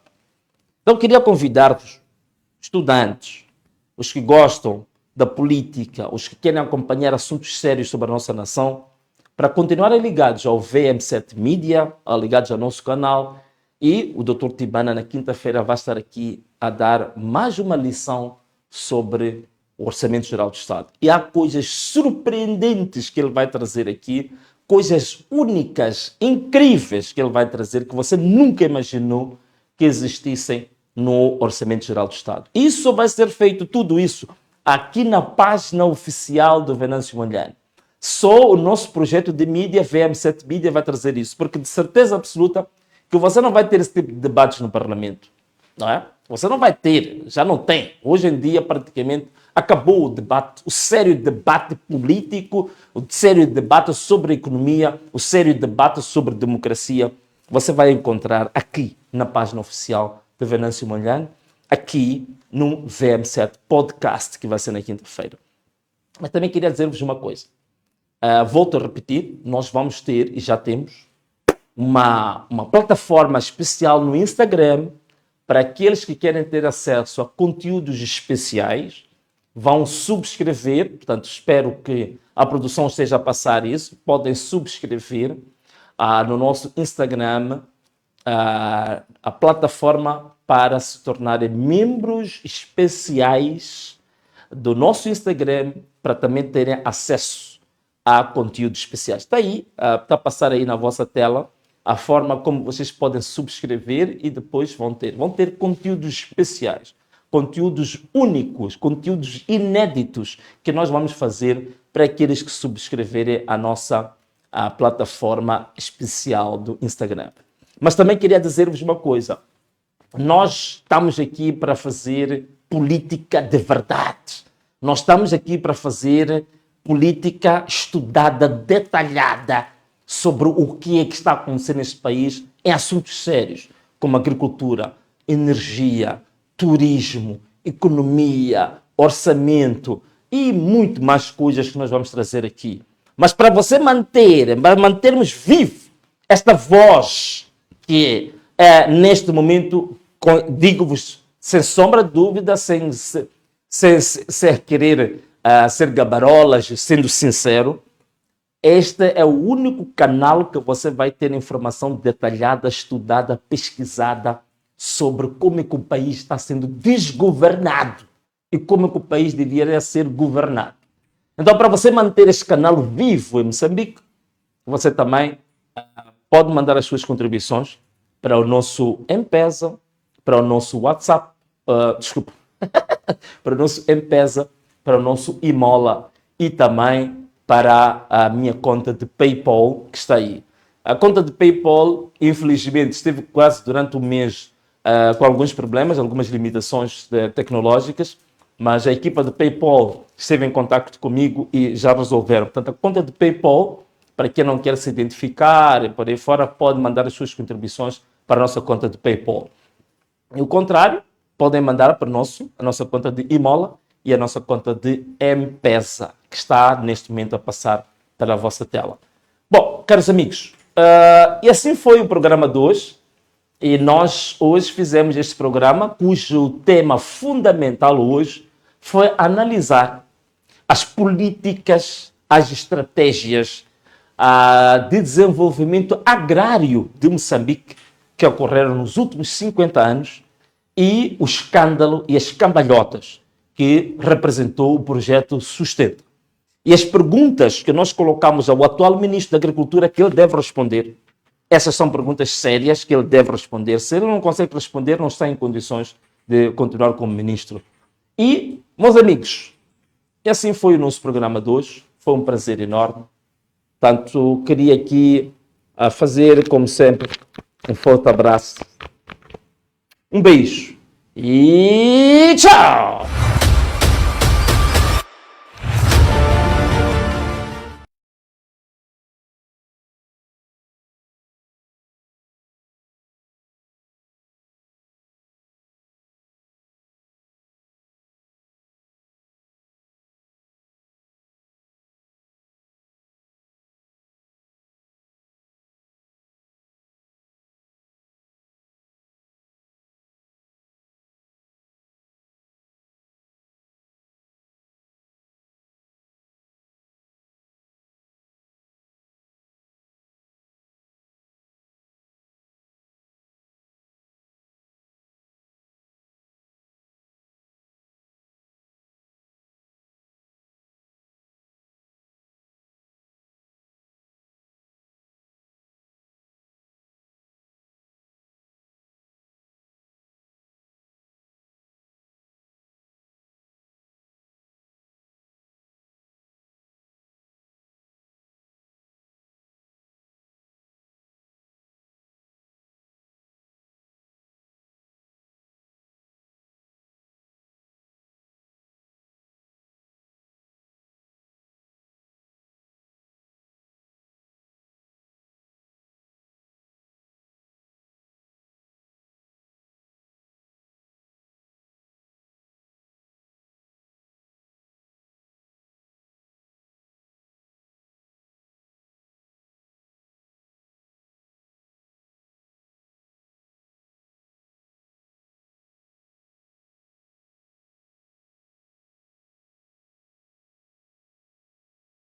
Então, queria convidar-vos, estudantes, os que gostam da política, os que querem acompanhar assuntos sérios sobre a nossa nação, para continuarem ligados ao VM7 Media, ligados ao nosso canal, e o Dr. Tibana na quinta-feira vai estar aqui a dar mais uma lição sobre o Orçamento Geral do Estado. E há coisas surpreendentes que ele vai trazer aqui, coisas únicas, incríveis que ele vai trazer, que você nunca imaginou que existissem no Orçamento Geral do Estado. Isso vai ser feito, tudo isso, aqui na página oficial do Venâncio Mondlane. Só o nosso projeto de mídia, VM7 Media, vai trazer isso, porque de certeza absoluta que você não vai ter esse tipo de debates no Parlamento, não é? Você não vai ter, já não tem. Hoje em dia, praticamente, acabou o debate, o sério debate político, o sério debate sobre a economia, o sério debate sobre democracia. Você vai encontrar aqui na página oficial do Venâncio Mondlane, aqui no VM7 Podcast, que vai ser na quinta-feira. Mas também queria dizer-vos uma coisa. Volto a repetir, nós vamos ter, e já temos, uma plataforma especial no Instagram para aqueles que querem ter acesso a conteúdos especiais. Vão subscrever, portanto, espero que a produção esteja a passar isso. Podem subscrever no nosso Instagram a plataforma para se tornarem membros especiais do nosso Instagram, para também terem acesso a conteúdos especiais. Está aí, está a passar aí na vossa tela a forma como vocês podem subscrever e depois vão ter conteúdos especiais, conteúdos únicos, conteúdos inéditos que nós vamos fazer para aqueles que subscreverem a nossa plataforma especial do Instagram. Mas também queria dizer-vos uma coisa. Nós estamos aqui para fazer política de verdade. Nós estamos aqui para fazer política estudada, detalhada sobre o que é que está acontecendo neste país em assuntos sérios, como agricultura, energia, turismo, economia, orçamento e muito mais coisas que nós vamos trazer aqui. Mas para mantermos vivo esta voz que neste momento, digo-vos, sem sombra de dúvida, sem querer ser gabarolas, sendo sincero, este é o único canal que você vai ter informação detalhada, estudada, pesquisada sobre como é que o país está sendo desgovernado e como é que o país deveria ser governado. Então, para você manter este canal vivo em Moçambique, você também pode mandar as suas contribuições para o nosso M-Pesa, para o nosso WhatsApp, para o nosso M-Pesa, para o nosso Imola e também para a minha conta de PayPal, que está aí. A conta de PayPal, infelizmente, esteve quase durante um mês com alguns problemas, algumas limitações tecnológicas, mas a equipa de PayPal esteve em contato comigo e já resolveram. Portanto, a conta de PayPal, para quem não quer se identificar e por aí fora, pode mandar as suas contribuições para a nossa conta de PayPal. E o contrário, podem mandar para a nossa conta de Imola e a nossa conta de M-Pesa, que está neste momento a passar pela vossa tela. Bom, caros amigos, e assim foi o programa de hoje. E nós hoje fizemos este programa, cujo tema fundamental hoje foi analisar as políticas, as estratégias, de desenvolvimento agrário de Moçambique que ocorreram nos últimos 50 anos e o escândalo e as cambalhotas que representou o projeto Sustenta. E as perguntas que nós colocamos ao atual Ministro da Agricultura que ele deve responder, essas são perguntas sérias que ele deve responder. Se ele não consegue responder, não está em condições de continuar como Ministro. E, meus amigos, e assim foi o nosso programa de hoje. Foi um prazer enorme. Portanto, queria aqui fazer, como sempre, um forte abraço. Um beijo e tchau!